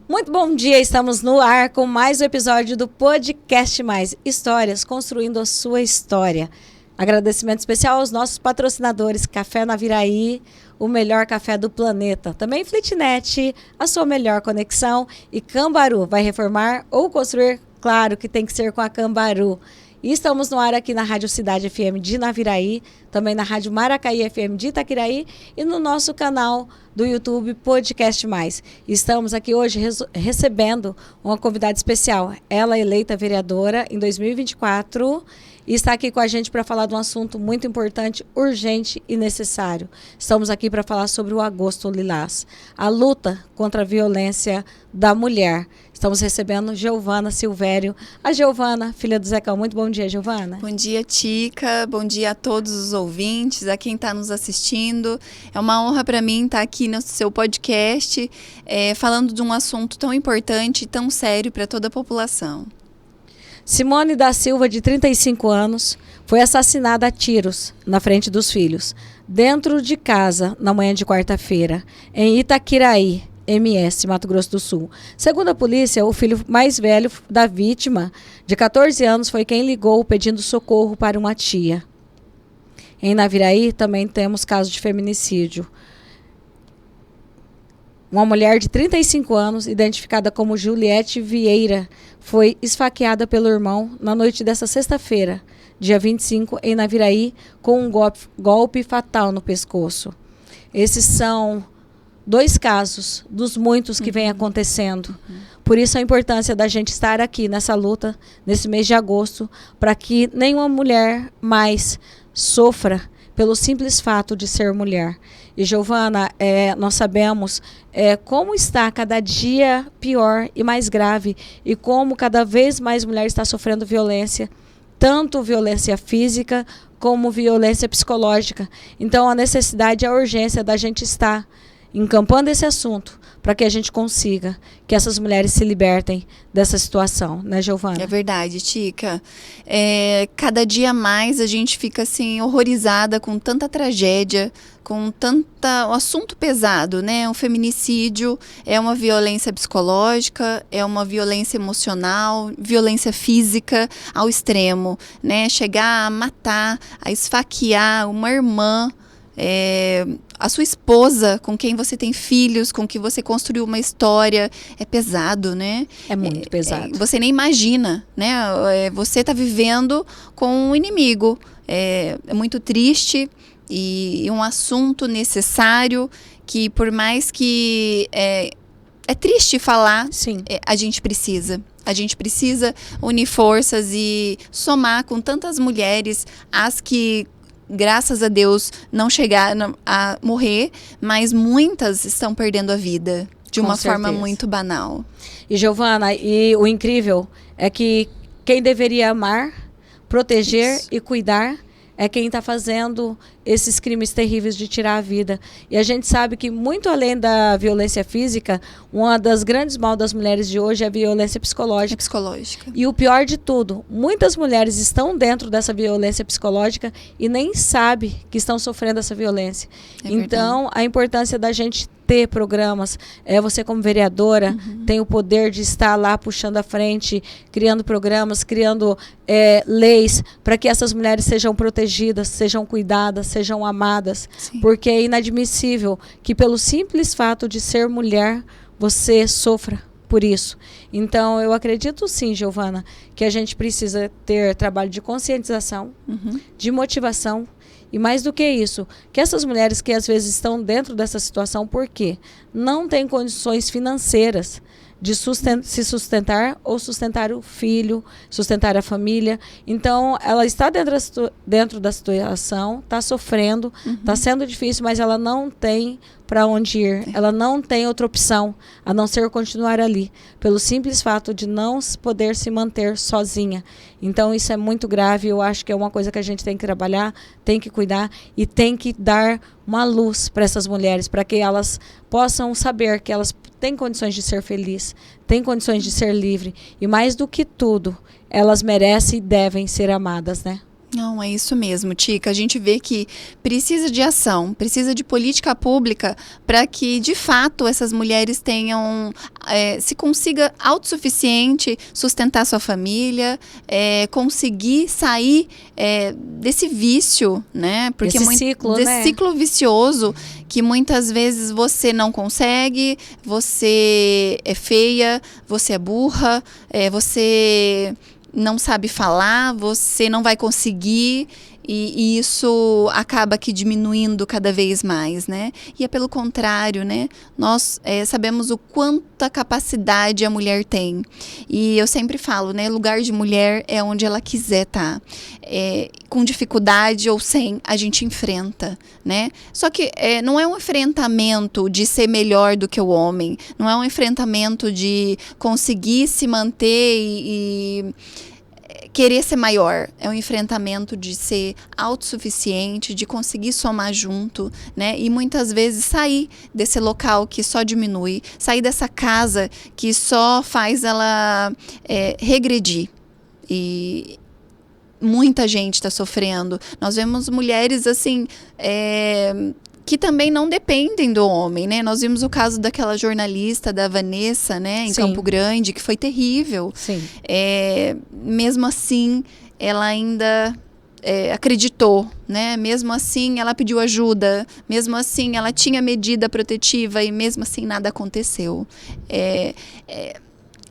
Muito bom dia, estamos no ar com mais um episódio do Podcast Mais Histórias, construindo a sua história. Agradecimento especial aos nossos patrocinadores, Café Naviraí, o melhor café do planeta. Também Flitnet, a sua melhor conexão. E Cambaru, vai reformar ou construir? Claro que tem que ser com a Cambaru. E estamos no ar aqui na Rádio Cidade FM de Naviraí, também na Rádio Maracaí FM de Itaquiraí e no nosso canal do YouTube Podcast Mais. Estamos aqui hoje recebendo uma convidada especial, ela eleita vereadora em 2024 e está aqui com a gente para falar de um assunto muito importante, urgente e necessário. Estamos aqui para falar sobre o Agosto Lilás, a luta contra a violência da mulher. Estamos recebendo Giovana Silvério. A Giovana, filha do Zecão. Muito bom dia, Giovana. Bom dia, Tica. Bom dia a todos os ouvintes, a quem está nos assistindo. É uma honra para mim estar aqui no seu podcast, falando de um assunto tão importante e tão sério para toda a população. Simone da Silva, de 35 anos, foi assassinada a tiros na frente dos filhos, dentro de casa, na manhã de quarta-feira, em Itaquiraí, MS, Mato Grosso do Sul. Segundo a polícia, o filho mais velho da vítima, de 14 anos, foi quem ligou pedindo socorro para uma tia. Em Naviraí também temos caso de feminicídio. Uma mulher de 35 anos, identificada como Juliette Vieira, foi esfaqueada pelo irmão na noite desta sexta-feira, dia 25, em Naviraí, com um golpe fatal no pescoço. Esses são 2 casos dos muitos que vêm acontecendo. Por isso a importância da gente estar aqui nessa luta, nesse mês de agosto, para que nenhuma mulher mais sofra pelo simples fato de ser mulher. E, Giovana, nós sabemos como está cada dia pior e mais grave, e como cada vez mais mulher está sofrendo violência, tanto violência física como violência psicológica. Então, a necessidade e a urgência da gente estar encampando esse assunto para que a gente consiga que essas mulheres se libertem dessa situação, né, Giovana? É verdade, Tica. Cada dia mais a gente fica assim horrorizada com tanta tragédia, com um assunto pesado, né? Um feminicídio é uma violência psicológica, é uma violência emocional, violência física ao extremo, né? Chegar a matar, a esfaquear uma irmã, a sua esposa, com quem você tem filhos, com quem você construiu uma história, é pesado, né? É muito pesado. Você nem imagina, né? Você está vivendo com um inimigo. É muito triste e um assunto necessário que, por mais que é triste falar, sim, a gente precisa. A gente precisa unir forças e somar com tantas mulheres, as que, graças a Deus, não chegaram a morrer, mas muitas estão perdendo a vida de uma forma muito banal. E, Giovana, e o incrível é que quem deveria amar, proteger e cuidar é quem está fazendo esses crimes terríveis de tirar a vida. E a gente sabe que, muito além da violência física, uma das grandes mal das mulheres de hoje é a violência psicológica. Psicológica. E o pior de tudo, muitas mulheres estão dentro dessa violência psicológica e nem sabem que estão sofrendo essa violência. Então, a importância da gente ter programas, você como vereadora tem o poder de estar lá puxando à frente, criando programas, criando leis para que essas mulheres sejam protegidas, sejam cuidadas, sejam amadas. Sim. Porque é inadmissível que, pelo simples fato de ser mulher, você sofra por isso. Então, eu acredito sim, Giovana, que a gente precisa ter trabalho de conscientização, de motivação. E mais do que isso, que essas mulheres que às vezes estão dentro dessa situação, por quê? Não têm condições financeiras de se sustentar ou sustentar o filho, sustentar a família. Então, ela está dentro da situação, está sofrendo, está sendo difícil, mas ela não tem para onde ir. Ela não tem outra opção a não ser continuar ali, pelo simples fato de não poder se manter sozinha. Então, isso é muito grave. Eu acho que é uma coisa que a gente tem que trabalhar, tem que cuidar e tem que dar uma luz para essas mulheres, para que elas possam saber que elas têm condições de ser felizes, têm condições de ser livres. E mais do que tudo, elas merecem e devem ser amadas, né? Não, é isso mesmo, Tica. A gente vê que precisa de ação, precisa de política pública para que, de fato, essas mulheres tenham, se consiga autossuficiente, sustentar sua família, conseguir sair desse vício, né? Porque Esse ciclo, desse né? ciclo vicioso que muitas vezes você não consegue, você é feia, você é burra, você não sabe falar, você não vai conseguir, e isso acaba que diminuindo cada vez mais, né? E é pelo contrário, né? Nós sabemos o quanta capacidade a mulher tem. E eu sempre falo, né? Lugar de mulher é onde ela quiser estar. Com dificuldade ou sem, a gente enfrenta, né? Só que não é um enfrentamento de ser melhor do que o homem, não é um enfrentamento de conseguir se manter e querer ser maior. É um enfrentamento de ser autossuficiente, de conseguir somar junto, né? E muitas vezes sair desse local que só diminui, sair dessa casa que só faz ela regredir. E muita gente está sofrendo. Nós vemos mulheres assim que também não dependem do homem, né? Nós vimos o caso daquela jornalista, da Vanessa, né, em Sim. Campo Grande, que foi terrível. Sim. Mesmo assim, ela ainda acreditou, né? Mesmo assim, ela pediu ajuda. Mesmo assim, ela tinha medida protetiva e mesmo assim nada aconteceu.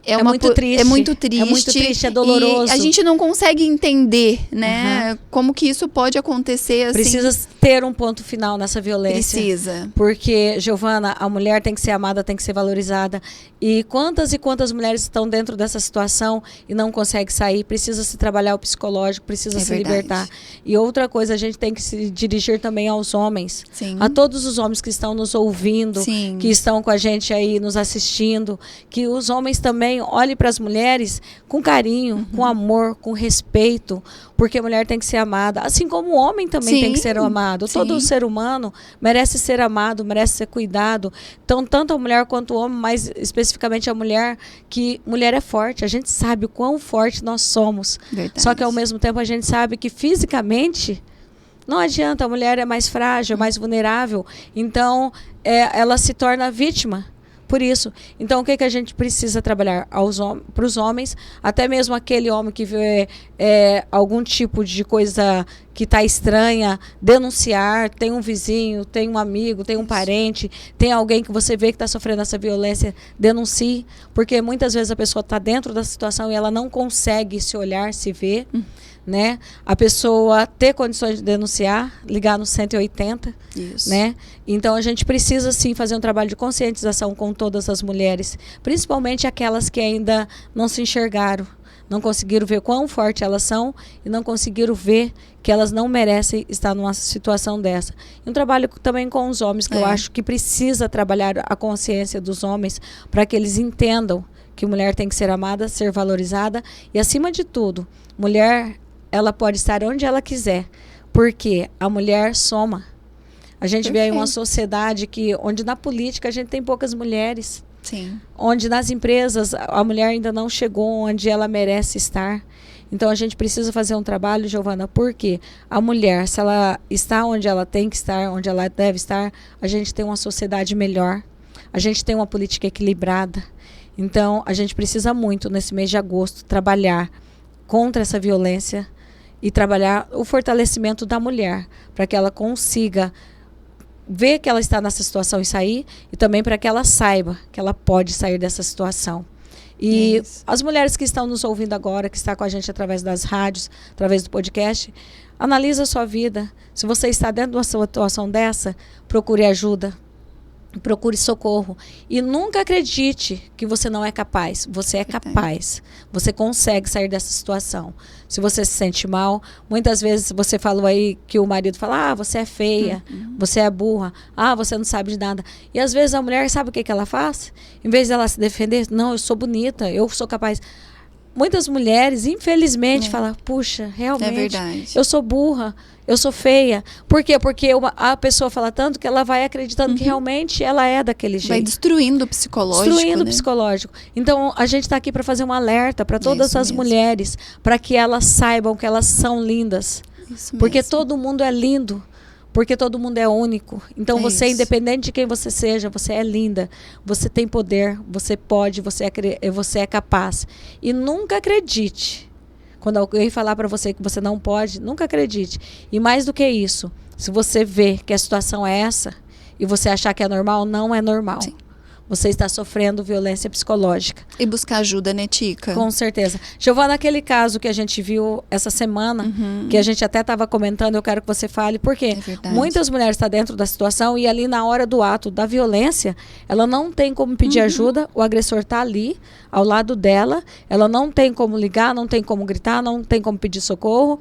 É muito triste. É muito triste. É muito triste, é doloroso. E a gente não consegue entender, né? Como que isso pode acontecer assim. Precisa ter um ponto final nessa violência. Precisa. Porque, Giovana, a mulher tem que ser amada, tem que ser valorizada. E quantas mulheres estão dentro dessa situação e não conseguem sair? Precisa se trabalhar o psicológico, precisa se libertar. E outra coisa, a gente tem que se dirigir também aos homens. Sim. A todos os homens que estão nos ouvindo, Sim. que estão com a gente aí nos assistindo. Que os homens também olhem para as mulheres com carinho, com amor, com respeito. Porque a mulher tem que ser amada. Assim como o homem também tem que ser amado. Todo ser humano merece ser amado, merece ser cuidado. Então, tanto a mulher quanto o homem, mas especificamente a mulher, que mulher é forte. A gente sabe o quão forte nós somos. Verdade. Só que ao mesmo tempo a gente sabe que fisicamente não adianta, a mulher é mais frágil, mais vulnerável. Então, ela se torna vítima. Por isso. Então, o que a gente precisa trabalhar para os homens, até mesmo aquele homem que vê algum tipo de coisa que está estranha, denunciar, tem um vizinho, tem um amigo, tem um parente, tem alguém que você vê que está sofrendo essa violência, denuncie, porque muitas vezes a pessoa está dentro da situação e ela não consegue se olhar, se ver, né? A pessoa ter condições de denunciar, ligar no 180, Isso. né? Então a gente precisa sim fazer um trabalho de conscientização com todas as mulheres, principalmente aquelas que ainda não se enxergaram, não conseguiram ver quão forte elas são e não conseguiram ver que elas não merecem estar numa situação dessa. E um trabalho também com os homens, que eu acho que precisa trabalhar a consciência dos homens para que eles entendam que mulher tem que ser amada, ser valorizada e, acima de tudo, mulher, ela pode estar onde ela quiser, porque a mulher soma. A gente vê aí uma sociedade onde na política a gente tem poucas mulheres. Sim. Onde nas empresas a mulher ainda não chegou onde ela merece estar. Então a gente precisa fazer um trabalho, Giovana, porque a mulher, se ela está onde ela tem que estar, onde ela deve estar, a gente tem uma sociedade melhor, a gente tem uma política equilibrada. Então a gente precisa muito, nesse mês de agosto, trabalhar contra essa violência e trabalhar o fortalecimento da mulher, para que ela consiga ver que ela está nessa situação e sair, e também para que ela saiba que ela pode sair dessa situação. E as mulheres que estão nos ouvindo agora, que estão com a gente através das rádios, através do podcast, analisa a sua vida. Se você está dentro de uma situação dessa, procure ajuda. Procure socorro. E nunca acredite que você não é capaz. Você é capaz. Você consegue sair dessa situação. Se você se sente mal, muitas vezes você falou aí que o marido fala, você é feia, você é burra, você não sabe de nada. E às vezes a mulher, sabe o que ela faz? Em vez dela se defender, não, eu sou bonita, eu sou capaz. muitas mulheres, infelizmente, falam, puxa, realmente, verdade. eu sou burra, eu sou feia. Por quê? Porque a pessoa fala tanto que ela vai acreditando que realmente ela é daquele jeito. Vai destruindo o psicológico. Destruindo o né? psicológico. Então, a gente está aqui para fazer um alerta para todas isso as mesmo. mulheres, para que elas saibam que elas são lindas. Isso Porque mesmo. todo mundo é lindo. Porque todo mundo é único. Então, você, isso. independente de quem você seja, você é linda. Você tem poder, você pode, você é capaz. E nunca acredite. Quando alguém falar para você que você não pode, nunca acredite. E mais do que isso, se você vê que a situação é essa e você achar que é normal, não é normal. Sim. Você está sofrendo violência psicológica. E buscar ajuda, né, Tica? Com certeza. Giovana, aquele caso que a gente viu essa semana, que a gente até estava comentando, eu quero que você fale, porque muitas mulheres estão dentro da situação e ali na hora do ato da violência, ela não tem como pedir ajuda, o agressor está ali, ao lado dela, ela não tem como ligar, não tem como gritar, não tem como pedir socorro.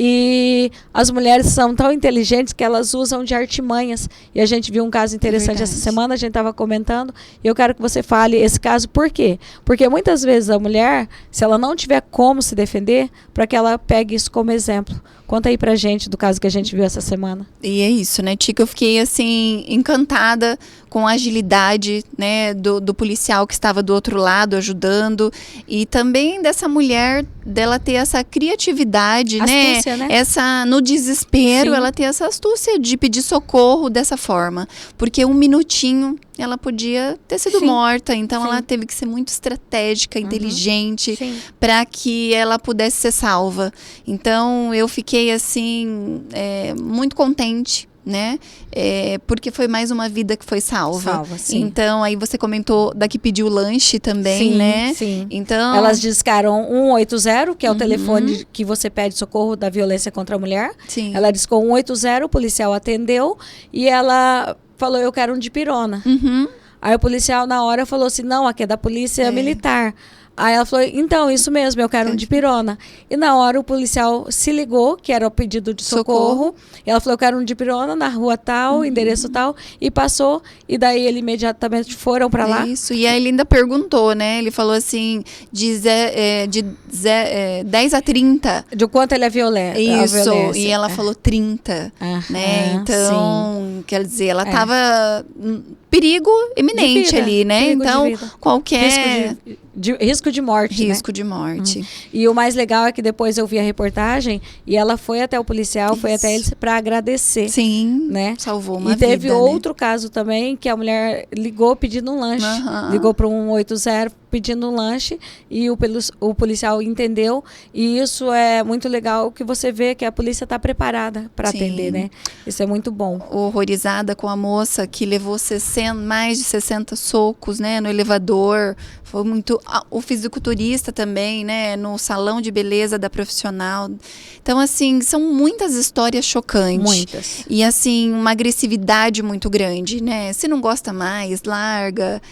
E as mulheres são tão inteligentes que elas usam de artimanhas. E a gente viu um caso interessante essa semana, a gente estava comentando. E eu quero que você fale esse caso, por quê? Porque muitas vezes a mulher, se ela não tiver como se defender, para que ela pegue isso como exemplo. Conta aí pra gente do caso que a gente viu essa semana. E é isso, né, Tica? Eu fiquei, assim, encantada com a agilidade, né, do policial que estava do outro lado ajudando. E também dessa mulher, dela ter essa criatividade, Astúcia, né? Essa, no desespero, ela ter essa astúcia de pedir socorro dessa forma. Porque um minutinho ela podia ter sido morta. Então, ela teve que ser muito estratégica, inteligente, para que ela pudesse ser salva. Então, eu fiquei, assim, muito contente, né? Porque foi mais uma vida que foi salva. Então, aí você comentou da que pediu lanche também, né? Sim. Então, elas discaram 180, que é o telefone que você pede socorro da violência contra a mulher. Sim. Ela discou 180, o policial atendeu e ela falou, eu quero um dipirona. Aí o policial na hora falou assim, não, aqui é da polícia militar. Aí ela falou, então, isso mesmo, eu quero um dipirona. E na hora o policial se ligou, que era o pedido de socorro. E ela falou, eu quero um dipirona na rua tal, endereço tal. E passou, e daí ele imediatamente foram para lá. Isso, e aí ele ainda perguntou, né? Ele falou assim, de 10 a 30. De quanto ele é violento. Isso, e ela falou 30, né? Então, quer dizer, ela estava perigo iminente ali, né? Então, qualquer... Risco de morte, Risco de morte. E o mais legal é que depois eu vi a reportagem e ela foi até o policial, foi até eles para agradecer. Sim, né? Salvou uma vida. E teve outro caso também que a mulher ligou pedindo um lanche. Ligou para um 180 pedindo um lanche e o policial entendeu. E isso é muito legal, que você vê que a polícia está preparada para atender, né? Isso é muito bom. Horrorizada com a moça que levou mais de 60 socos, né, no elevador. Foi muito... O fisiculturista também, né, no salão de beleza da profissional. Então, assim, são muitas histórias chocantes. Muitas. E, assim, uma agressividade muito grande, né? Se não gosta mais, larga.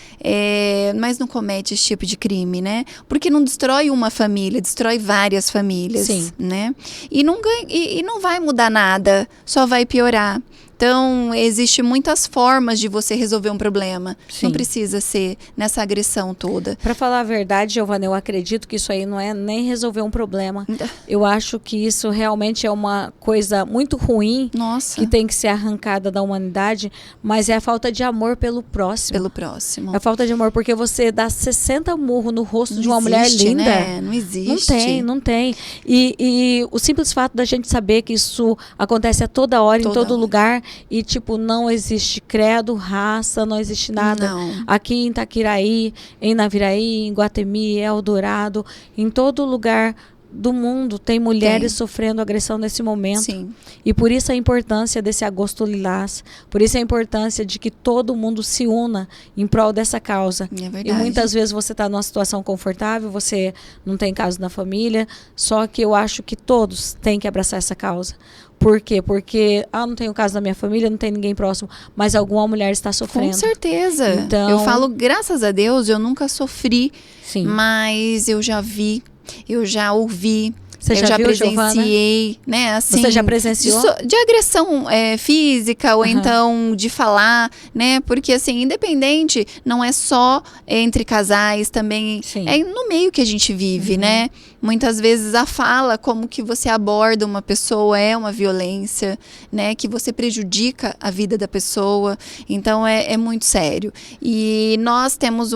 Mas não comete esse tipo de crime, né? Porque não destrói uma família, destrói várias famílias, né? E não vai mudar nada, só vai piorar. Então, existem muitas formas de você resolver um problema. Não precisa ser nessa agressão toda. Para falar a verdade, Giovana, eu acredito que isso aí não é nem resolver um problema. Eu acho que isso realmente é uma coisa muito ruim, que tem que ser arrancada da humanidade, mas é a falta de amor pelo próximo. Pelo próximo. É a falta de amor, porque você dá 60 murros no rosto de uma mulher linda. Né? Não existe. Não tem. E o simples fato da gente saber que isso acontece a toda hora, em todo lugar. E, tipo, não existe credo, raça, não existe nada. Não. Aqui em Itaquiraí, em Naviraí, em Guatemi, Eldorado, em todo lugar do mundo tem mulheres sofrendo agressão nesse momento. Sim. E por isso a importância desse Agosto Lilás, por isso a importância de que todo mundo se una em prol dessa causa. É verdade. E muitas vezes você está numa situação confortável, você não tem caso na família, só que eu acho que todos têm que abraçar essa causa. Por quê? Porque, não tenho caso na minha família, não tem ninguém próximo, mas alguma mulher está sofrendo. Com certeza. Então, eu falo, graças a Deus, eu nunca sofri, sim, mas eu já vi, eu já ouvi Você eu já viu, presenciei, Giovana? né? Assim, Você já presenciou? De agressão física ou então de falar, né? Porque assim, independente, não é só entre casais, também é no meio que a gente vive, né? Muitas vezes a fala, como que você aborda uma pessoa é uma violência, né? Que você prejudica a vida da pessoa. Então é muito sério. E nós temos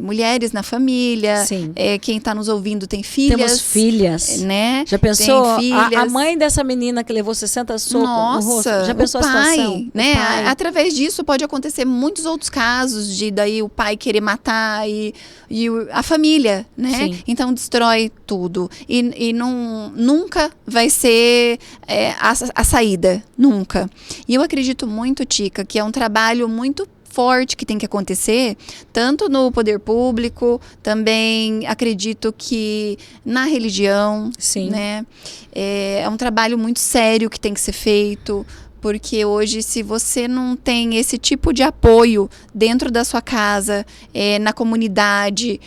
mulheres na família. Sim. Quem está nos ouvindo tem filhas. Temos filhas. Né? Já pensou? A mãe dessa menina que levou 60 socos no rosto. Já pensou o pai, a situação? Né? O pai. Através disso pode acontecer muitos outros casos de daí o pai querer matar e a família, né? Sim. Então destrói tudo. E nunca vai ser a saída. Nunca. E eu acredito muito, Tica, que é um trabalho muito forte que tem que acontecer, tanto no poder público, também acredito que na religião, Sim. Né? É um trabalho muito sério que tem que ser feito, porque hoje, se você não tem esse tipo de apoio dentro da sua casa, na comunidade,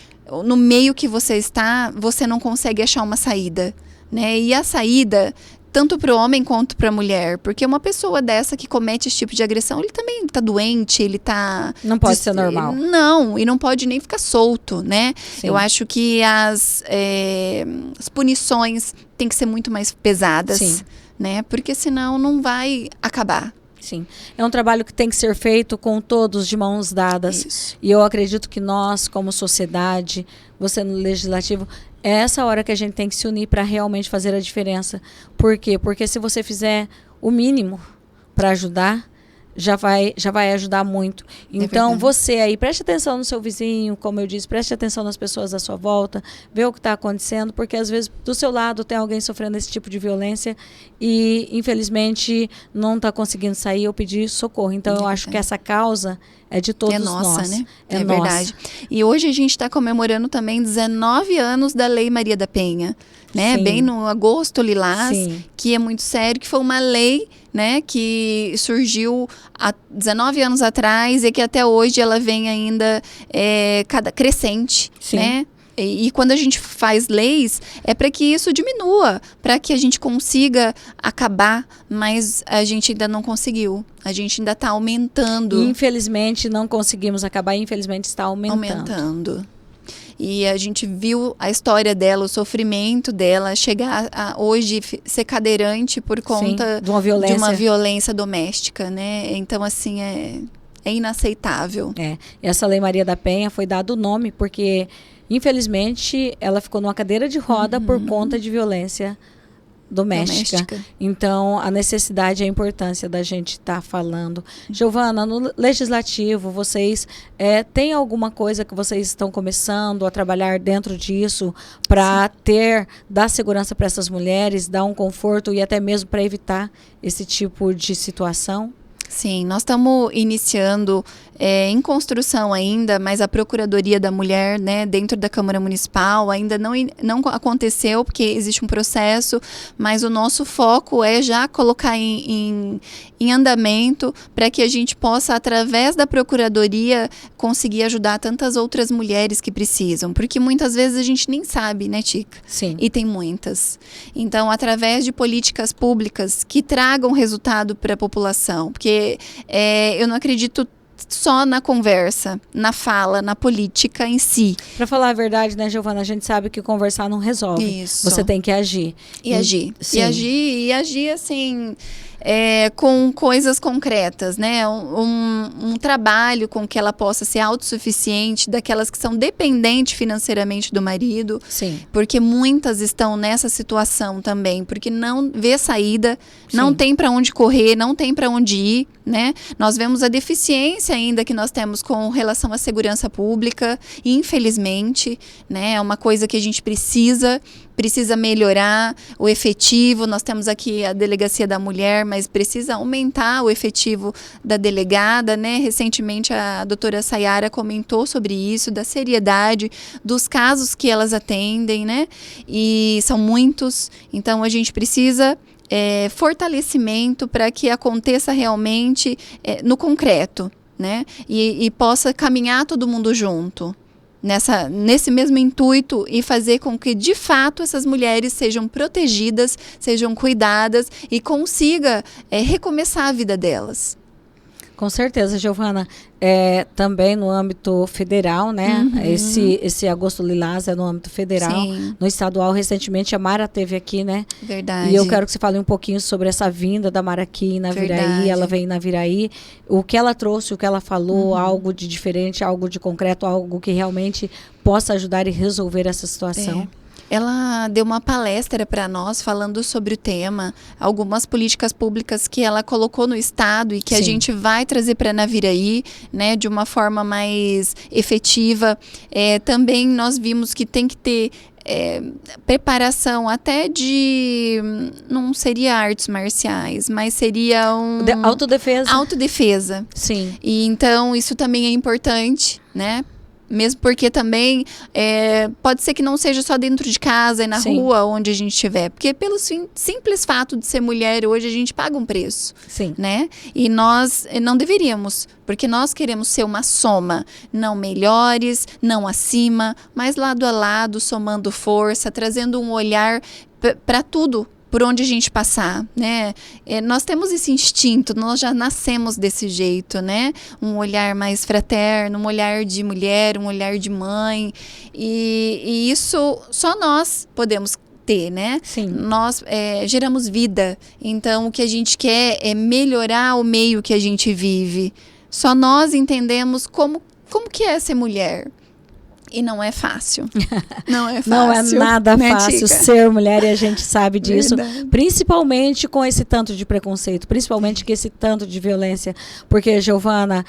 no meio que você está, você não consegue achar uma saída, né? E a saída, tanto para o homem quanto para a mulher, porque uma pessoa dessa que comete esse tipo de agressão, ele também está doente, ele está... Não pode ser normal. Não, e não pode nem ficar solto, né? Sim. Eu acho que as punições têm que ser muito mais pesadas, Sim. Né? Porque senão não vai acabar. Sim. É um trabalho que tem que ser feito com todos de mãos dadas. Isso. E eu acredito que nós, como sociedade, você no legislativo, é essa hora que a gente tem que se unir para realmente fazer a diferença. Por quê? Porque se você fizer o mínimo para ajudar, já vai ajudar muito. Então, você aí, preste atenção no seu vizinho, como eu disse, preste atenção nas pessoas à sua volta, vê o que está acontecendo, porque às vezes do seu lado tem alguém sofrendo esse tipo de violência e, infelizmente, não está conseguindo sair ou pedir socorro. Então, eu acho que essa causa é de todos nós. Né? É verdade. E hoje a gente está comemorando também 19 anos da Lei Maria da Penha, né? Sim. Bem no agosto lilás, Sim. que é muito sério, que foi uma lei, né, que surgiu há 19 anos atrás e que até hoje ela vem ainda crescente, Sim. né? E quando a gente faz leis, é para que isso diminua, para que a gente consiga acabar, mas a gente ainda não conseguiu. A gente ainda está aumentando. Infelizmente, não conseguimos acabar, infelizmente está aumentando. E a gente viu a história dela, o sofrimento dela, chegar a hoje ser cadeirante por conta de uma violência doméstica, né? Então, assim, é inaceitável. Essa Lei Maria da Penha foi dado o nome porque, infelizmente, ela ficou numa cadeira de roda por conta de violência doméstica. Então, a necessidade e a importância da gente estar falando. Giovana, no legislativo, vocês têm alguma coisa que vocês estão começando a trabalhar dentro disso para dar segurança para essas mulheres, dar um conforto e até mesmo para evitar esse tipo de situação? Sim, nós estamos iniciando em construção ainda, mas a Procuradoria da Mulher, né, dentro da Câmara Municipal, ainda não aconteceu, porque existe um processo, mas o nosso foco é já colocar em andamento para que a gente possa, através da Procuradoria, conseguir ajudar tantas outras mulheres que precisam, porque muitas vezes a gente nem sabe, né, Tica? Sim. E tem muitas. Então, através de políticas públicas que tragam resultado para a população, porque eu não acredito só na conversa, na fala, na política em si. Para falar a verdade, né, Giovana, a gente sabe que conversar não resolve. Isso. Você tem que agir. Agir. Sim. E agir assim, com coisas concretas, né? Um trabalho com que ela possa ser autossuficiente, daquelas que são dependentes financeiramente do marido. Sim. Porque muitas estão nessa situação também, porque não vê saída, não tem para onde correr, não tem para onde ir, né? Nós vemos a deficiência ainda que nós temos com relação à segurança pública, infelizmente, né? É uma coisa que a gente precisa melhorar o efetivo. Nós temos aqui a Delegacia da Mulher, mas precisa aumentar o efetivo da delegada, né? Recentemente a doutora Sayara comentou sobre isso, da seriedade dos casos que elas atendem, né? E são muitos, então a gente precisa fortalecimento para que aconteça realmente no concreto, né? E possa caminhar todo mundo junto. nesse mesmo intuito e fazer com que, de fato, essas mulheres sejam protegidas, sejam cuidadas e consiga recomeçar a vida delas. Com certeza, Giovana. Também no âmbito federal, né? Esse Agosto Lilás é no âmbito federal. Sim. No estadual, recentemente, a Mara esteve aqui, né? Verdade. E eu quero que você fale um pouquinho sobre essa vinda da Mara aqui em Naviraí. Ela veio em Naviraí. O que ela trouxe, o que ela falou, algo de diferente, algo de concreto, algo que realmente possa ajudar e resolver essa situação. Ela deu uma palestra para nós falando sobre o tema, algumas políticas públicas que ela colocou no estado e que a gente vai trazer para Naviraí, né, de uma forma mais efetiva. Também nós vimos que tem que ter preparação até de, não seria artes marciais, mas seria autodefesa. Autodefesa. Sim. E então isso também é importante, né? Mesmo porque também pode ser que não seja só dentro de casa e na rua onde a gente estiver. Porque pelo simples fato de ser mulher, hoje a gente paga um preço. Sim. Né? E nós não deveríamos, porque nós queremos ser uma soma. Não melhores, não acima, mas lado a lado, somando força, trazendo um olhar para tudo. Por onde a gente passar, né? Nós temos esse instinto, nós já nascemos desse jeito, né? Um olhar mais fraterno, um olhar de mulher, um olhar de mãe. E isso só nós podemos ter, né? Sim. Nós geramos vida, então o que a gente quer é melhorar o meio que a gente vive. Só nós entendemos como que é ser mulher. E não é fácil. Não é fácil. Não é nada fácil ser mulher, e a gente sabe disso. Verdade. Principalmente com esse tanto de preconceito, principalmente com esse tanto de violência. Porque, Giovana,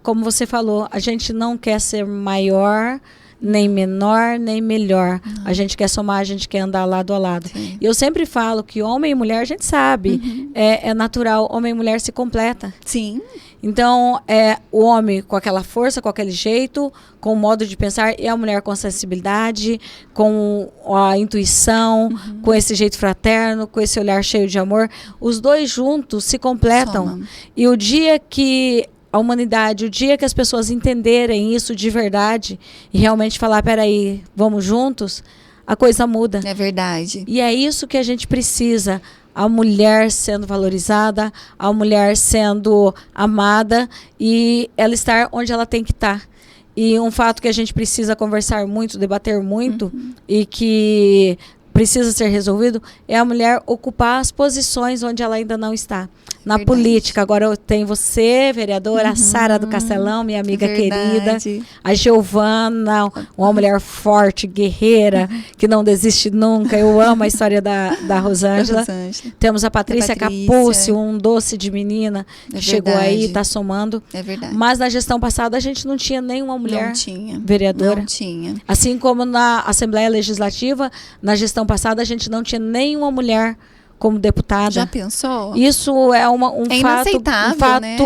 como você falou, a gente não quer ser maior, nem menor, nem melhor. A gente quer somar, a gente quer andar lado a lado. Sim. E eu sempre falo que homem e mulher, a gente sabe, é natural, homem e mulher se completa. Sim. Então, o homem com aquela força, com aquele jeito, com o modo de pensar, e a mulher com a sensibilidade, com a intuição, com esse jeito fraterno, com esse olhar cheio de amor. Os dois juntos se completam. Soma. E o dia que a humanidade, o dia que as pessoas entenderem isso de verdade e realmente falar, peraí, vamos juntos, a coisa muda. É verdade. E é isso que a gente precisa. A mulher sendo valorizada, a mulher sendo amada e ela estar onde ela tem que estar. E um fato que a gente precisa conversar muito, debater muito e que precisa ser resolvido é a mulher ocupar as posições onde ela ainda não está. Na política, agora eu tenho você, vereadora, a Sara do Castelão, minha amiga querida, a Giovana, uma mulher forte, guerreira, que não desiste nunca. Eu amo a história da Rosângela. Temos a Patrícia Capuzzi, um doce de menina, que chegou aí, está somando. É verdade. Mas na gestão passada a gente não tinha nenhuma mulher vereadora. Não tinha. Assim como na Assembleia Legislativa, na gestão passada a gente não tinha nenhuma mulher como deputada. Já pensou? Isso é um fato né?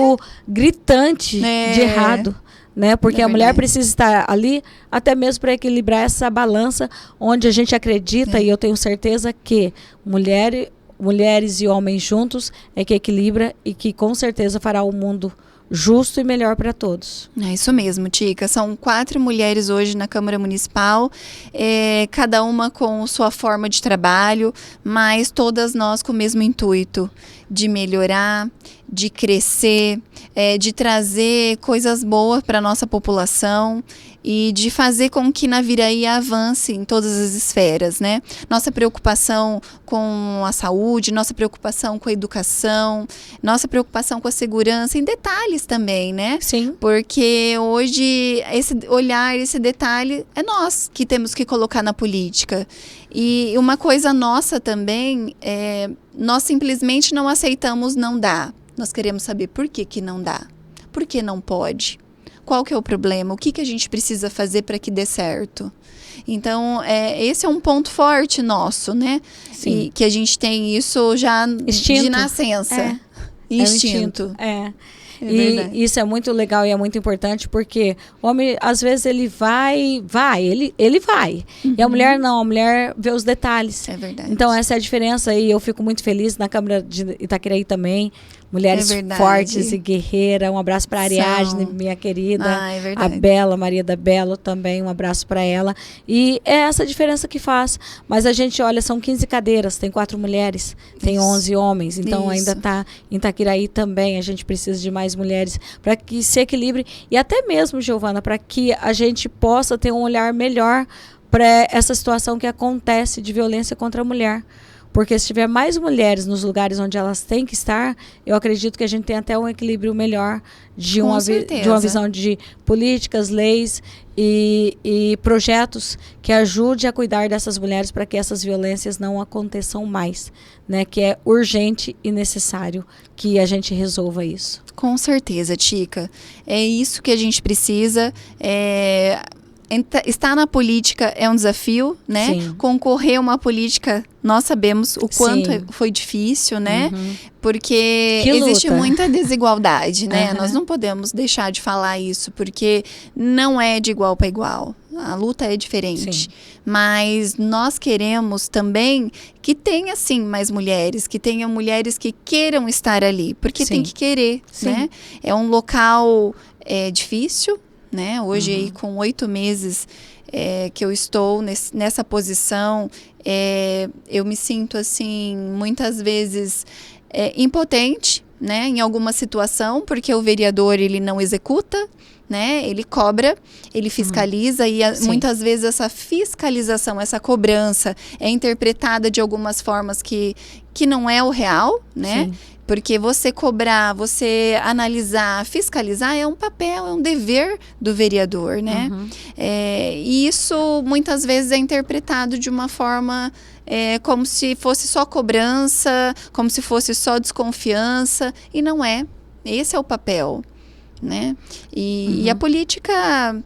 gritante de errado, né? Porque a mulher precisa estar ali até mesmo para equilibrar essa balança onde a gente acredita, e eu tenho certeza que mulheres e homens juntos é que equilibra e que com certeza fará o mundo justo e melhor para todos. É isso mesmo, Tica. São 4 mulheres hoje na Câmara Municipal, cada uma com sua forma de trabalho, mas todas nós com o mesmo intuito, de melhorar, de crescer, de trazer coisas boas para a nossa população e de fazer com que Naviraí avance em todas as esferas, né? Nossa preocupação com a saúde, nossa preocupação com a educação, nossa preocupação com a segurança, em detalhes também, né? Sim. Porque hoje esse olhar, esse detalhe é nós que temos que colocar na política. E uma coisa nossa também nós simplesmente não aceitamos não dá. Nós queremos saber por que não dá, por que não pode. Qual que é o problema? O que a gente precisa fazer para que dê certo? Então, esse é um ponto forte nosso, né? Sim. E que a gente tem isso já de nascença. Instinto. E isso é muito legal e é muito importante, porque o homem, às vezes, ele vai. E a mulher não, a mulher vê os detalhes. É verdade. Então, essa é a diferença, e eu fico muito feliz na Câmara de Itaquiraí também, mulheres fortes e guerreiras. Um abraço para a Ariadne, minha querida. A Bela, Maria da Belo também, um abraço para ela. E é essa diferença que faz. Mas a gente olha, são 15 cadeiras, tem 4 mulheres, tem 11 homens. Então ainda está em Itaquiraí também, a gente precisa de mais mulheres para que se equilibre. E até mesmo, Giovana, para que a gente possa ter um olhar melhor para essa situação que acontece de violência contra a mulher. Porque se tiver mais mulheres nos lugares onde elas têm que estar, eu acredito que a gente tem até um equilíbrio melhor de uma visão de políticas, leis e projetos que ajude a cuidar dessas mulheres para que essas violências não aconteçam mais, né? Que é urgente e necessário que a gente resolva isso. Com certeza, Tica. É isso que a gente precisa. Estar na política é um desafio, né? Sim. Concorrer a uma política, nós sabemos o quanto foi difícil, né? Porque existe muita desigualdade, né? Nós não podemos deixar de falar isso, porque não é de igual para igual. A luta é diferente. Sim. Mas nós queremos também que tenha, sim, mais mulheres, que tenha mulheres que queiram estar ali, porque tem que querer, né? É um local difícil, né? Hoje, aí, com 8 meses que eu estou nessa posição, eu me sinto, assim, muitas vezes impotente, né? Em alguma situação, porque o vereador, ele não executa, né? Ele cobra, ele fiscaliza e muitas vezes essa fiscalização, essa cobrança é interpretada de algumas formas que não é o real, né? Sim. Porque você cobrar, você analisar, fiscalizar é um papel, é um dever do vereador, né? E isso muitas vezes é interpretado de uma forma como se fosse só cobrança, como se fosse só desconfiança, e não é. Esse é o papel, né? E a política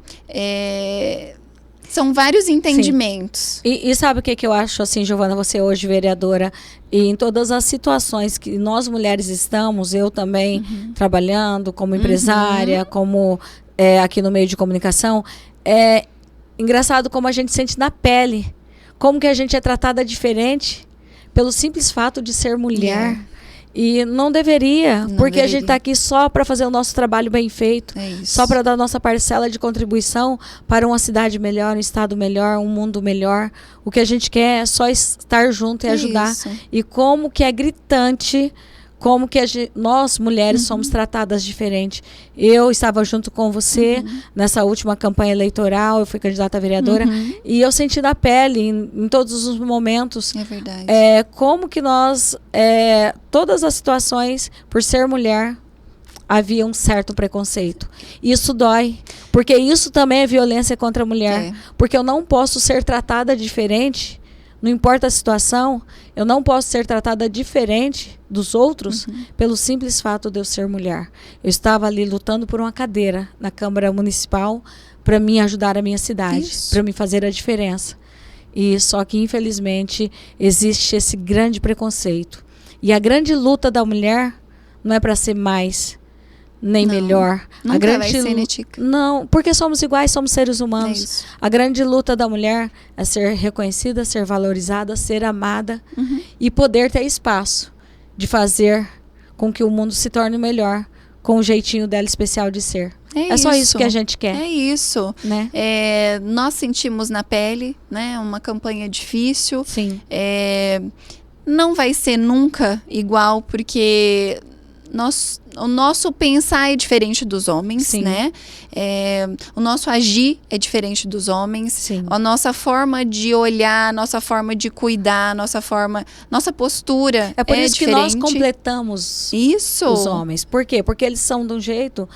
são vários entendimentos. E sabe o que eu acho, assim, Giovana, você hoje vereadora, e em todas as situações que nós mulheres estamos, eu também trabalhando como empresária, como aqui no meio de comunicação, é engraçado como a gente sente na pele, como que a gente é tratada diferente pelo simples fato de ser mulher. E não deveria, porque a gente está aqui só para fazer o nosso trabalho bem feito, só para dar nossa parcela de contribuição para uma cidade melhor, um estado melhor, um mundo melhor. O que a gente quer é só estar junto e ajudar. E como que é gritante, como que nós mulheres somos tratadas diferente. Eu estava junto com você nessa última campanha eleitoral, eu fui candidata a vereadora, e eu senti na pele, em todos os momentos, como que nós, todas as situações, por ser mulher, havia um certo preconceito. Isso dói, porque isso também é violência contra a mulher, porque eu não posso ser tratada diferente. Não importa a situação, eu não posso ser tratada diferente dos outros pelo simples fato de eu ser mulher. Eu estava ali lutando por uma cadeira na Câmara Municipal para me ajudar a minha cidade, para me fazer a diferença. E só que, infelizmente, existe esse grande preconceito. E a grande luta da mulher não é para ser mais nem melhor. Nunca a grande vai ser, né, Tica? Não, porque somos iguais, somos seres humanos. A grande luta da mulher é ser reconhecida, ser valorizada, ser amada e poder ter espaço de fazer com que o mundo se torne melhor com o jeitinho dela especial de ser. É só isso que a gente quer. É isso. Né? Nós sentimos na pele, né? Uma campanha difícil. Sim. Não vai ser nunca igual, porque o nosso pensar é diferente dos homens, né? O nosso agir é diferente dos homens. Sim. A nossa forma de olhar, nossa forma de cuidar, nossa postura é por isso diferente. que nós completamos os homens. Por quê? Porque eles são do jeito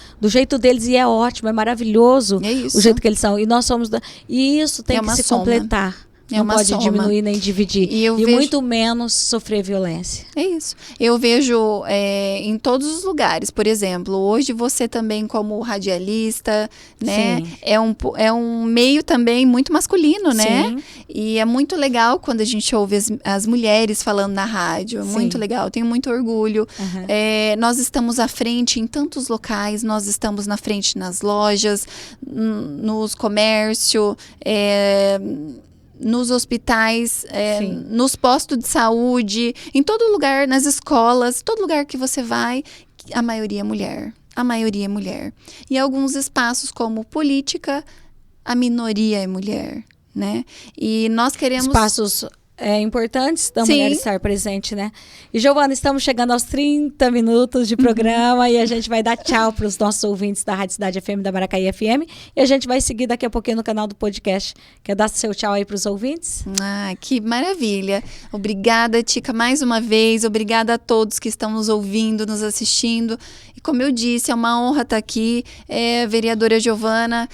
deles, e é ótimo, é maravilhoso o jeito que eles são. E nós somos e isso tem que se completar. Não pode diminuir nem dividir. E muito menos sofrer violência. É isso. Eu vejo em todos os lugares. Por exemplo, hoje você também como radialista, né? É um meio também muito masculino, né? Sim. E é muito legal quando a gente ouve as mulheres falando na rádio. É muito legal. Tenho muito orgulho. Nós estamos à frente em tantos locais. Nós estamos na frente nas lojas, nos comércios, nos hospitais, nos postos de saúde, em todo lugar, nas escolas, todo lugar que você vai, a maioria é mulher. A maioria é mulher. E alguns espaços como política, a minoria é mulher, né? E nós queremos... Espaços importantes da mulher estar presente, né? E, Giovana, estamos chegando aos 30 minutos de programa e a gente vai dar tchau para os nossos ouvintes da Rádio Cidade FM, da Maracaí FM, e a gente vai seguir daqui a pouquinho no canal do podcast. Quer dar seu tchau aí para os ouvintes? Ah, que maravilha! Obrigada, Tica, mais uma vez. Obrigada a todos que estão nos ouvindo, nos assistindo. E como eu disse, é uma honra estar aqui. Vereadora Giovana,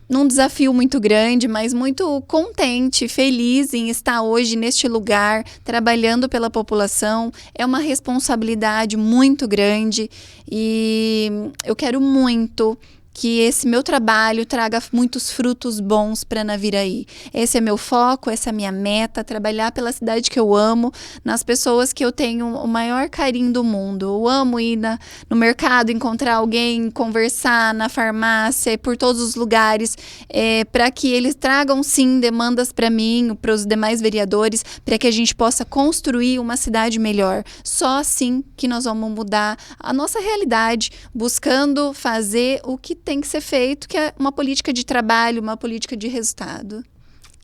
num desafio muito grande, mas muito contente, feliz em estar hoje neste lugar, trabalhando pela população. É uma responsabilidade muito grande e eu quero muito que esse meu trabalho traga muitos frutos bons para Naviraí. Esse é meu foco, essa é a minha meta, trabalhar pela cidade que eu amo, nas pessoas que eu tenho o maior carinho do mundo. Eu amo ir no mercado, encontrar alguém, conversar na farmácia, por todos os lugares, para que eles tragam, sim, demandas para mim, para os demais vereadores, para que a gente possa construir uma cidade melhor. Só assim que nós vamos mudar a nossa realidade, buscando fazer o que tem que ser feito, que é uma política de trabalho, uma política de resultado.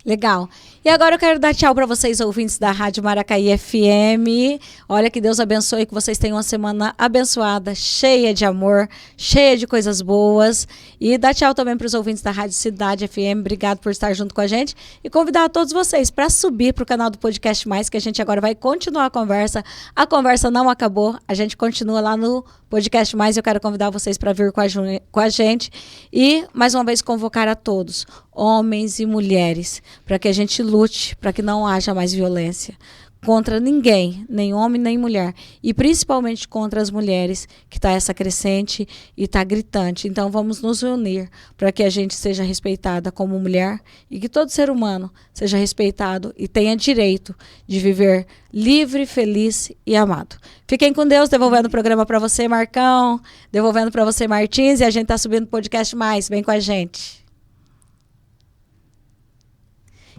Legal. E agora eu quero dar tchau para vocês, ouvintes da Rádio Maracaí FM. Olha, que Deus abençoe, que vocês tenham uma semana abençoada, cheia de amor, cheia de coisas boas. E dar tchau também para os ouvintes da Rádio Cidade FM. Obrigado por estar junto com a gente. E convidar a todos vocês para subir para o canal do Podcast Mais, que a gente agora vai continuar a conversa. A conversa não acabou, a gente continua lá no Podcast Mais. Eu quero convidar vocês para vir com a gente. E, mais uma vez, convocar a todos, homens e mulheres, para que a gente lute, para que não haja mais violência contra ninguém, nem homem nem mulher, e principalmente contra as mulheres, que está essa crescente e está gritante. Então vamos nos unir para que a gente seja respeitada como mulher e que todo ser humano seja respeitado e tenha direito de viver livre, feliz e amado. Fiquem com Deus, devolvendo o programa para você, Marcão, devolvendo para você, Martins, e a gente está subindo o Podcast Mais. Vem com a gente.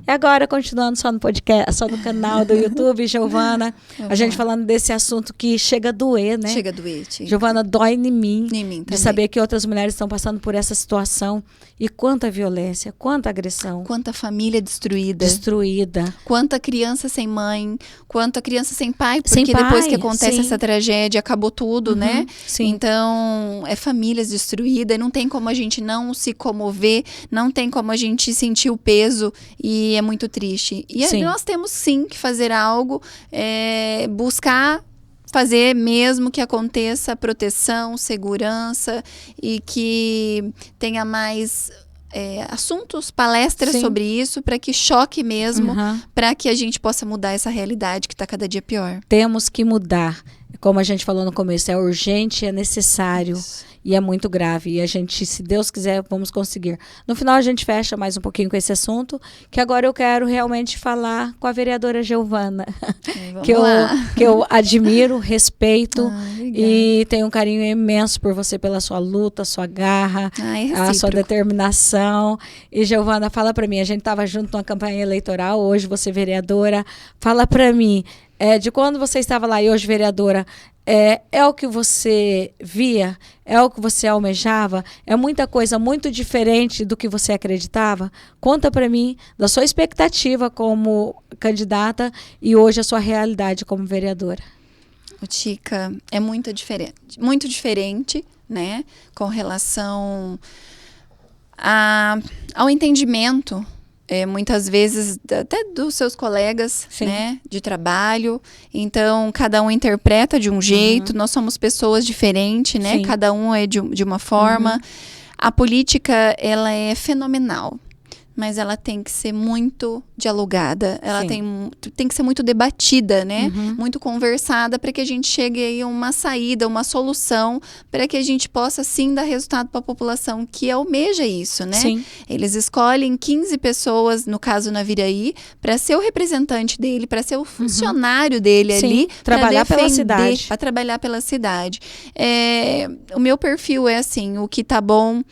E agora, continuando só no podcast, só no canal do YouTube, Giovana, a gente falando desse assunto que chega a doer, né? Chega a doer, tia. Giovana, dói em mim de saber que outras mulheres estão passando por essa situação. E quanta violência, quanta agressão. Quanta família destruída. Quanta criança sem mãe, quanta criança sem pai, porque depois que acontece essa tragédia, acabou tudo, né? Sim. Então, famílias destruídas, e não tem como a gente não se comover, não tem como a gente sentir o peso, e é muito triste. E nós temos, sim, que fazer algo, buscar fazer mesmo que aconteça proteção, segurança e que tenha mais assuntos, palestras sobre isso, para que choque mesmo, para que a gente possa mudar essa realidade que está cada dia pior. Temos que mudar. Como a gente falou no começo, é urgente, é necessário e é muito grave. E a gente, se Deus quiser, vamos conseguir. No final a gente fecha mais um pouquinho com esse assunto, que agora eu quero realmente falar com a vereadora Giovana, que eu admiro, respeito e tenho um carinho imenso por você, pela sua luta, sua garra, a sua determinação. E Giovana, fala para mim, a gente estava junto numa campanha eleitoral, hoje você vereadora, fala para mim, de quando você estava lá e hoje vereadora, é o que você via? É o que você almejava? É muita coisa muito diferente do que você acreditava? Conta para mim da sua expectativa como candidata e hoje a sua realidade como vereadora. Tica, é muito diferente, né? Com relação ao entendimento, muitas vezes até dos seus colegas, né, de trabalho. Então, cada um interpreta de um jeito, nós somos pessoas diferentes, né? Cada um é de uma forma. A política, ela é fenomenal, mas ela tem que ser muito dialogada, ela tem que ser muito debatida, né? Muito conversada, para que a gente chegue aí a uma saída, uma solução, para que a gente possa sim dar resultado para a população que almeja isso, né? Eles escolhem 15 pessoas, no caso Naviraí, para ser o representante dele, para ser o funcionário dele ali, trabalhar pela cidade. Para trabalhar pela cidade. O meu perfil é assim, o que tá bom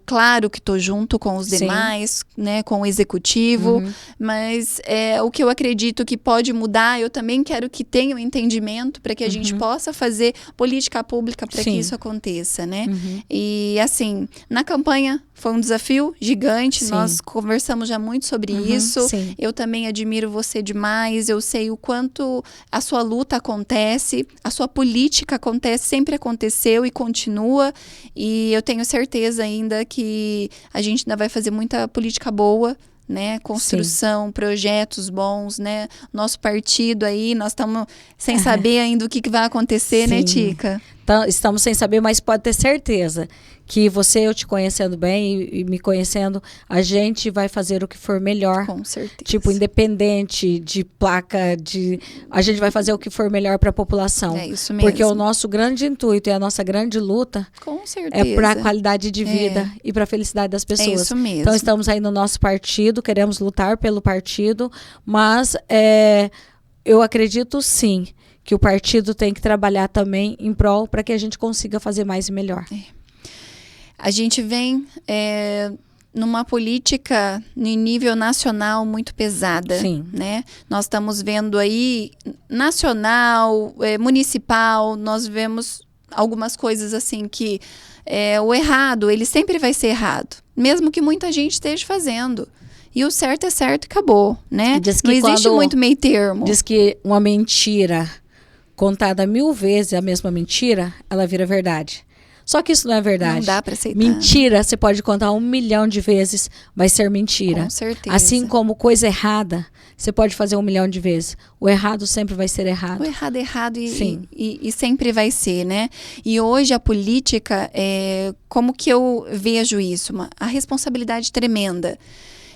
claro que estou junto com os demais, né, com o executivo, mas o que eu acredito que pode mudar, eu também quero que tenha um entendimento para que a gente possa fazer política pública para que isso aconteça, né? E assim, na campanha foi um desafio gigante, nós conversamos já muito sobre isso, eu também admiro você demais, eu sei o quanto a sua luta acontece, a sua política acontece, sempre aconteceu e continua, e eu tenho certeza ainda que a gente ainda vai fazer muita política boa, né, construção, projetos bons, né, nosso partido aí, nós estamos sem saber ainda o que vai acontecer, né, Tica? Então, estamos sem saber, mas pode ter certeza que você, eu te conhecendo bem e me conhecendo, a gente vai fazer o que for melhor. Com certeza. Tipo, independente de placa, a gente vai fazer o que for melhor para a população. É isso mesmo. Porque o nosso grande intuito e a nossa grande luta com certeza é para a qualidade de vida e para a felicidade das pessoas. É isso mesmo. Então, estamos aí no nosso partido, queremos lutar pelo partido, mas eu acredito sim que o partido tem que trabalhar também em prol para que a gente consiga fazer mais e melhor. A gente vem numa política em nível nacional muito pesada, né? Nós estamos vendo aí nacional, municipal, nós vemos algumas coisas assim que o errado, ele sempre vai ser errado, mesmo que muita gente esteja fazendo. E o certo é certo e acabou, né? Não existe muito meio termo. Diz que uma mentira contada 1000 vezes a mesma mentira, ela vira verdade. Só que isso não é verdade. Não dá para aceitar. Mentira, você pode contar 1 milhão de vezes, vai ser mentira. Com certeza. Assim como coisa errada, você pode fazer 1 milhão de vezes. O errado sempre vai ser errado. O errado é errado e sempre vai ser, né? E hoje a política, como que eu vejo isso? A responsabilidade tremenda.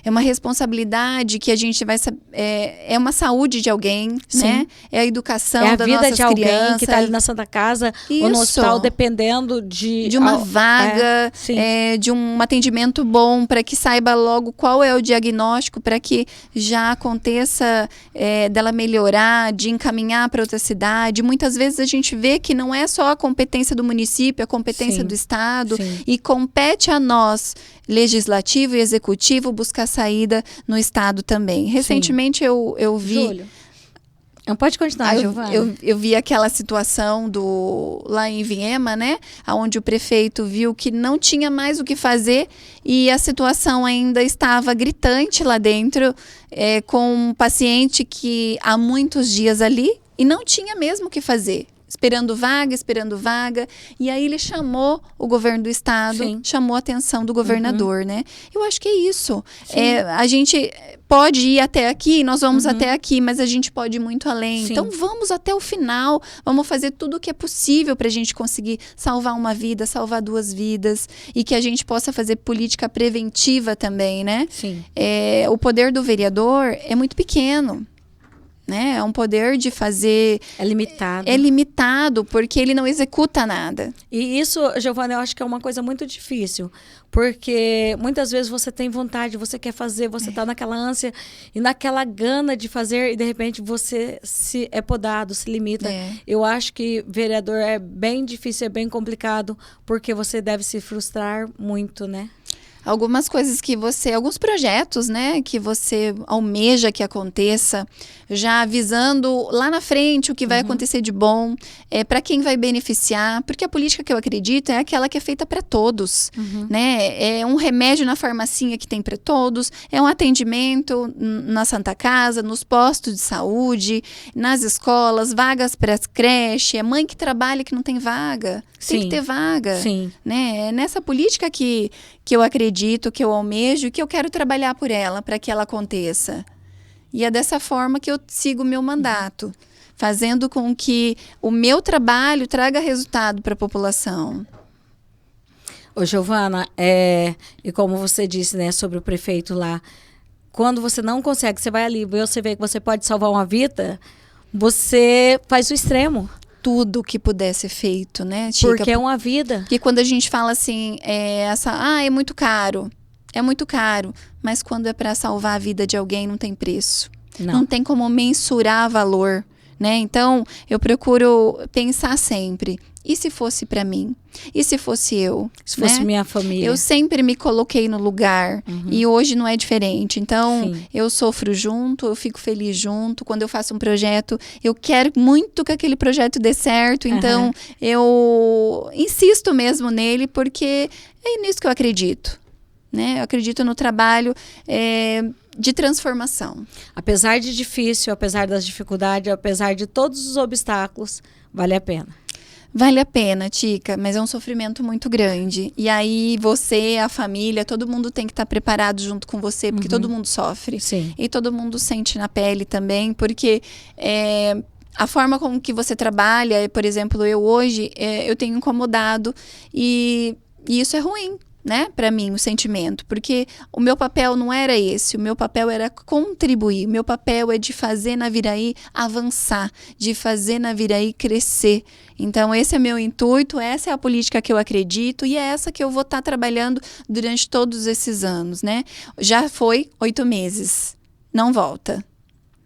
É uma responsabilidade que a gente vai saber. É uma saúde de alguém, né? É a educação das nossas crianças. É a vida de alguém que está ali na Santa Casa ou no hospital, dependendo de uma vaga, de um atendimento bom, para que saiba logo qual é o diagnóstico, para que já aconteça dela melhorar, de encaminhar para outra cidade. Muitas vezes a gente vê que não é só a competência do município, a competência do Estado, e compete a nós, legislativo e executivo, buscar saída no Estado também. Recentemente eu vi... Júlio, não pode continuar, Giovana. Eu vi aquela situação lá em Viema, né? Onde o prefeito viu que não tinha mais o que fazer e a situação ainda estava gritante lá dentro, com um paciente que há muitos dias ali e não tinha mesmo o que fazer. Esperando vaga, e aí ele chamou o governo do estado, chamou a atenção do governador, né? Eu acho que é isso. A gente pode ir até aqui, nós vamos até aqui, mas a gente pode ir muito além. Então vamos até o final, vamos fazer tudo o que é possível para a gente conseguir salvar uma vida, salvar 2 vidas, e que a gente possa fazer política preventiva também, né? O poder do vereador é muito pequeno. Né? É um poder de fazer... É limitado. É limitado, porque ele não executa nada. E isso, Giovana, eu acho que é uma coisa muito difícil. Porque muitas vezes você tem vontade, você quer fazer, você está naquela ânsia e naquela gana de fazer e de repente você é podado, se limita. Eu acho que vereador é bem difícil, é bem complicado, porque você deve se frustrar muito, né? Algumas coisas alguns projetos, né, que você almeja que aconteça, já avisando lá na frente o que vai acontecer de bom, para quem vai beneficiar, porque a política que eu acredito é aquela que é feita para todos, né, é um remédio na farmacinha que tem para todos, é um atendimento na Santa Casa, nos postos de saúde, nas escolas, vagas para as creches, é mãe que trabalha que não tem vaga, tem que ter vaga, né, é nessa política que eu acredito, que eu almejo, que eu quero trabalhar por ela, para que ela aconteça. E é dessa forma que eu sigo o meu mandato, fazendo com que o meu trabalho traga resultado para a população. Ô, Giovana, e como você disse, né, sobre o prefeito lá, quando você não consegue, você vai ali, você vê que você pode salvar uma vida, você faz o extremo. Tudo que puder ser feito, né, Tica? Porque é uma vida. Porque quando a gente fala assim, é muito caro, mas quando é para salvar a vida de alguém, não tem preço. Não tem como mensurar valor, né? Então, eu procuro pensar sempre E se fosse para mim? E se fosse eu? Se fosse minha família. Eu sempre me coloquei no lugar e hoje não é diferente. Então, eu sofro junto, eu fico feliz junto. Quando eu faço um projeto, eu quero muito que aquele projeto dê certo. Então, eu insisto mesmo nele porque é nisso que eu acredito. Né? Eu acredito no trabalho de transformação. Apesar de difícil, apesar das dificuldades, apesar de todos os obstáculos, vale a pena. Vale a pena, Tica, mas é um sofrimento muito grande. E aí você, a família, todo mundo tem que estar preparado junto com você, porque todo mundo sofre. Sim. E todo mundo sente na pele também, porque a forma como que você trabalha, por exemplo, eu hoje, eu tenho incomodado e isso é ruim. Né, para mim, o sentimento, porque o meu papel não era esse, o meu papel era contribuir, o meu papel é de fazer Naviraí avançar, de fazer Naviraí crescer. Então, esse é meu intuito, essa é a política que eu acredito e é essa que eu vou estar trabalhando durante todos esses anos, né? Já foi 8 meses, não volta.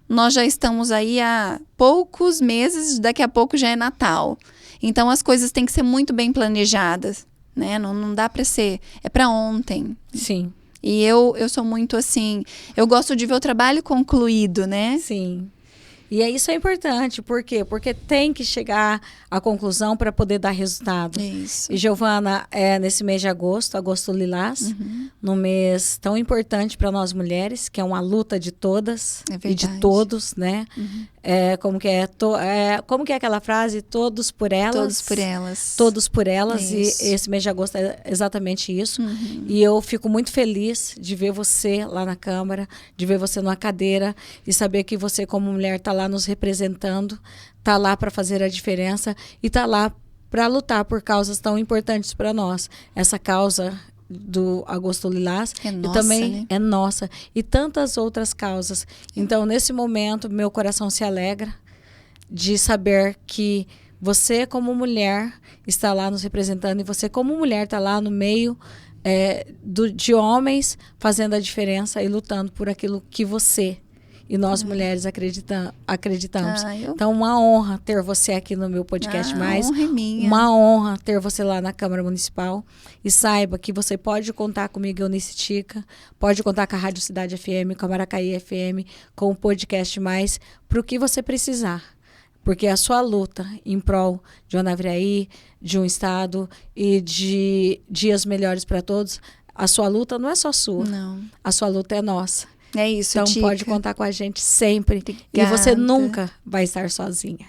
Nós já estamos aí há poucos meses, daqui a pouco já é Natal. Então, as coisas têm que ser muito bem planejadas. Né? Não dá para ser, é para ontem. Sim. E eu sou muito assim, eu gosto de ver o trabalho concluído, né? Sim. E isso é importante, por quê? Porque tem que chegar à conclusão para poder dar resultado. Isso. E Giovana, nesse mês de agosto lilás, num mês tão importante para nós mulheres, que é uma luta de todas e de todos, né? Como que é aquela frase? Todos por elas. Todos por elas. Todos por elas. Isso. E esse mês de agosto é exatamente isso. E eu fico muito feliz de ver você lá na Câmara, de ver você numa cadeira e saber que você, como mulher, está lá nos representando, está lá para fazer a diferença e está lá para lutar por causas tão importantes para nós. Essa causa do Agosto Lilás nossa, e também né? é nossa e tantas outras causas. Então, nesse momento, meu coração se alegra de saber que você, como mulher, está lá nos representando e você, como mulher, está lá no meio de homens fazendo a diferença e lutando por aquilo que você e nós mulheres acreditamos. Então, uma honra ter você aqui no meu podcast mais. A honra é minha. Uma honra ter você lá na Câmara Municipal. E saiba que você pode contar comigo, Eunice Tica, pode contar com a Rádio Cidade FM, com a Maracaí FM, com o podcast mais, para o que você precisar. Porque a sua luta em prol de uma Naviraí, de um estado e de dias melhores para todos, a sua luta não é só sua. Não. A sua luta é nossa. É isso, então Tica. pode contar com a gente sempre. Obrigada. E você nunca vai estar sozinha.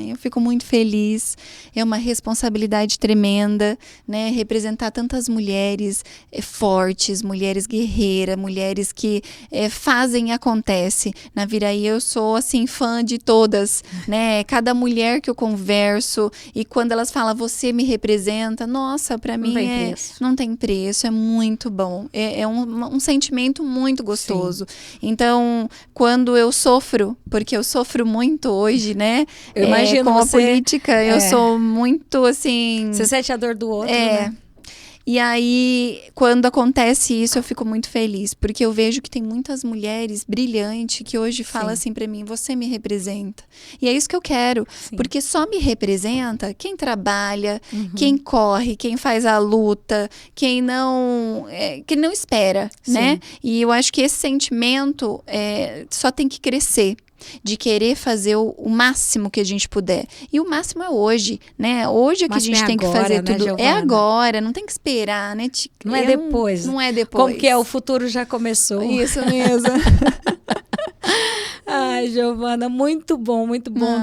Eu fico muito feliz. É uma responsabilidade tremenda, né? Representar tantas mulheres fortes, mulheres guerreiras, mulheres que fazem e acontece. Naviraí eu sou assim fã de todas, né? Cada mulher que eu converso e quando elas falam você me representa, nossa, para mim não tem preço, é muito bom. É um sentimento muito gostoso. Sim. Então, quando eu sofro, porque eu sofro muito hoje, né? Eu imagino com você, a política, eu sou muito assim... Você sente a dor do outro, né? E aí, quando acontece isso, eu fico muito feliz, porque eu vejo que tem muitas mulheres brilhantes que hoje falam assim pra mim, você me representa. E é isso que eu quero, porque só me representa quem trabalha, quem corre, quem faz a luta, quem não espera, né? E eu acho que esse sentimento só tem que crescer. De querer fazer o máximo que a gente puder. E o máximo é hoje, né? Hoje é que a gente tem que fazer tudo. Giovana? É agora, não tem que esperar, né? Não é depois. Não é depois. Como que é? O futuro já começou. Isso mesmo. Ai, Giovana, muito bom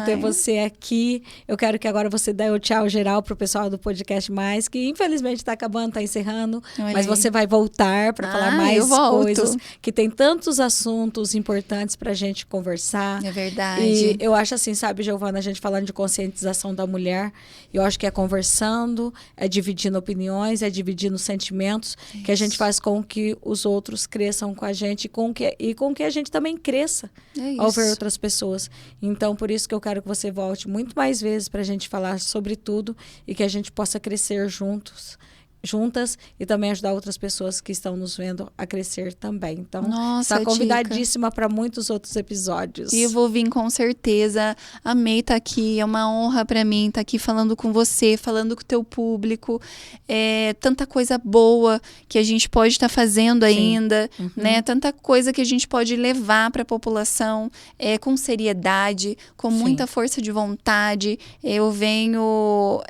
ter você aqui. Eu quero que agora você dê o tchau geral pro pessoal do Podcast Mais, que infelizmente está acabando, está encerrando, mas você vai voltar para falar mais coisas, que tem tantos assuntos importantes pra gente conversar. É verdade. E eu acho assim, sabe, Giovana, a gente falando de conscientização da mulher, eu acho que é conversando, é dividindo opiniões, é dividindo sentimentos, que a gente faz com que os outros cresçam com a gente e com que a gente também cresça. Ao ver outras pessoas. Então, por isso que eu quero que você volte muito mais vezes para a gente falar sobre tudo e que a gente possa crescer juntos juntas e também ajudar outras pessoas que estão nos vendo a crescer também. Então, Nossa, está convidadíssima para muitos outros episódios. E eu vou vir com certeza. Amei estar aqui, é uma honra para mim estar aqui falando com você, falando com o teu público. Tanta coisa boa que a gente pode estar fazendo ainda, né? Tanta coisa que a gente pode levar para a população com seriedade, com muita força de vontade. Eu venho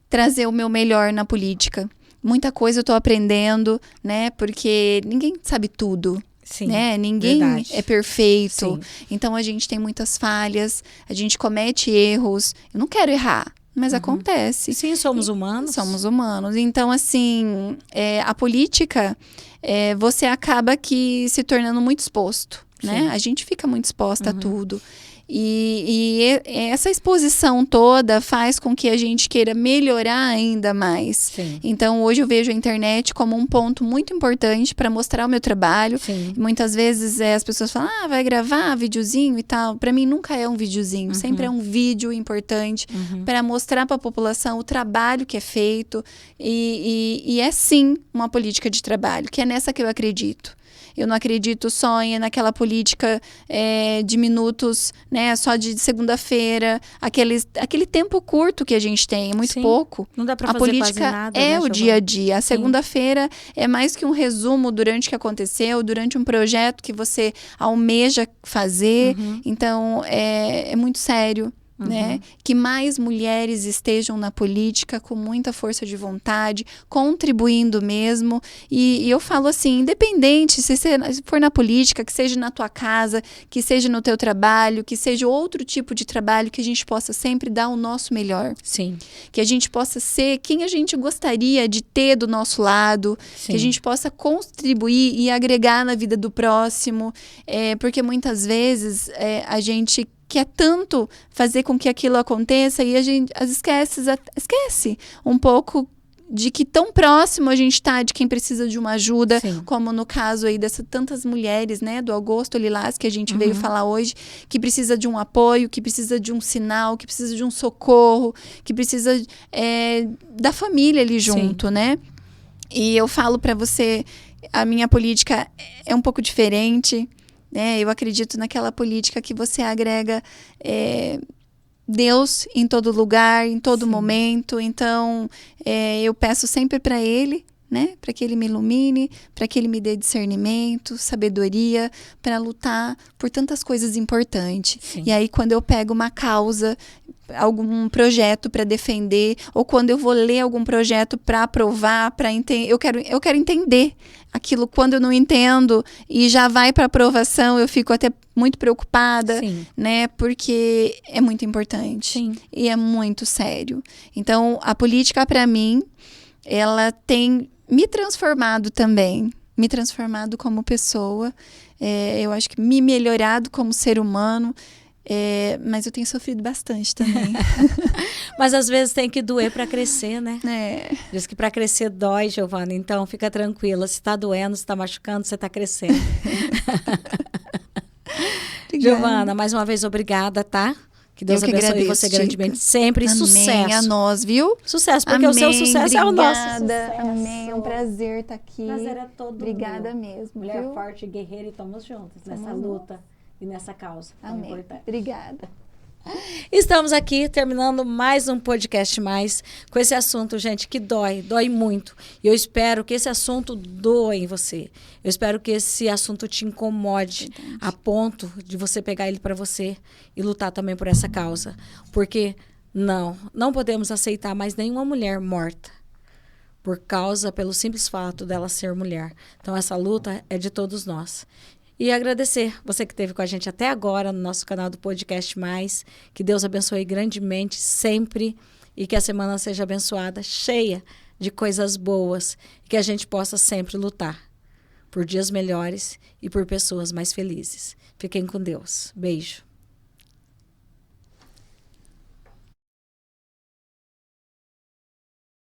trazer o meu melhor na política. Muita coisa eu estou aprendendo, né? Porque ninguém sabe tudo. Sim, né? Ninguém é perfeito. Sim. Então a gente tem muitas falhas, a gente comete erros. Eu não quero errar, mas acontece. Sim, somos humanos. Somos humanos. Então, assim, a política, você acaba que se tornando muito exposto, né? A gente fica muito exposta a tudo. E essa exposição toda faz com que a gente queira melhorar ainda mais. Sim. Então, hoje eu vejo a internet como um ponto muito importante para mostrar o meu trabalho. Sim. Muitas vezes as pessoas falam, vai gravar videozinho e tal. Para mim, nunca é um videozinho. Sempre é um vídeo importante para mostrar para a população o trabalho que é feito. E é sim uma política de trabalho, que é nessa que eu acredito. Eu não acredito só naquela política de minutos, né, só de segunda-feira, aquele tempo curto que a gente tem, é muito pouco. Não dá para fazer política quase nada, é né, o dia a dia. A segunda-feira é mais que um resumo durante o que aconteceu, durante um projeto que você almeja fazer. Então, é muito sério. Né? Que mais mulheres estejam na política com muita força de vontade, contribuindo mesmo. E eu falo assim, independente se você for na política, que seja na tua casa, que seja no teu trabalho, que seja outro tipo de trabalho, que a gente possa sempre dar o nosso melhor. Sim. Que a gente possa ser quem a gente gostaria de ter do nosso lado, Sim. que a gente possa contribuir e agregar na vida do próximo, porque muitas vezes a gente quer tanto fazer com que aquilo aconteça e a gente esquece um pouco de que tão próximo a gente está de quem precisa de uma ajuda, como no caso aí dessas tantas mulheres, né, do Agosto Lilás, que a gente veio falar hoje, que precisa de um apoio, que precisa de um sinal, que precisa de um socorro, que precisa da família ali junto, né? E eu falo para você, a minha política é um pouco diferente, né? Eu acredito naquela política que você agrega Deus em todo lugar, em todo momento. Então, eu peço sempre para Ele, né? Para que Ele me ilumine, para que Ele me dê discernimento, sabedoria, para lutar por tantas coisas importantes. Sim. E aí, quando eu pego uma causa, algum projeto para defender, ou quando eu vou ler algum projeto para aprovar, eu quero entender aquilo. Quando eu não entendo e já vai para aprovação, eu fico até muito preocupada, né? Porque é muito importante e é muito sério. Então, a política, para mim, ela tem me transformado também, me transformado como pessoa. Eu acho que me melhorado como ser humano. Mas eu tenho sofrido bastante também. Mas às vezes tem que doer para crescer, né? Diz que para crescer dói, Giovana. Então fica tranquila. Se está doendo, se está machucando, você está crescendo. Giovana, mais uma vez obrigada, tá? Que Deus abençoe você grandemente sempre. Amém. Sucesso. A nós, viu? Sucesso, porque o seu sucesso é o nosso sucesso. Amém. É um prazer estar aqui. Prazer é todo Obrigada meu. mesmo. Mulher viu? forte, guerreira, e estamos juntas nessa luta e nessa causa. Amém. Obrigada. Estamos aqui terminando mais um podcast com esse assunto, gente, que dói muito. E eu espero que esse assunto doa em você. Eu espero que esse assunto te incomode a ponto de você pegar ele para você e lutar também por essa causa. Porque não podemos aceitar mais nenhuma mulher morta pelo simples fato dela ser mulher. Então essa luta é de todos nós. E agradecer você que esteve com a gente até agora no nosso canal do Podcast Mais. Que Deus abençoe grandemente sempre e que a semana seja abençoada, cheia de coisas boas. E que a gente possa sempre lutar por dias melhores e por pessoas mais felizes. Fiquem com Deus. Beijo.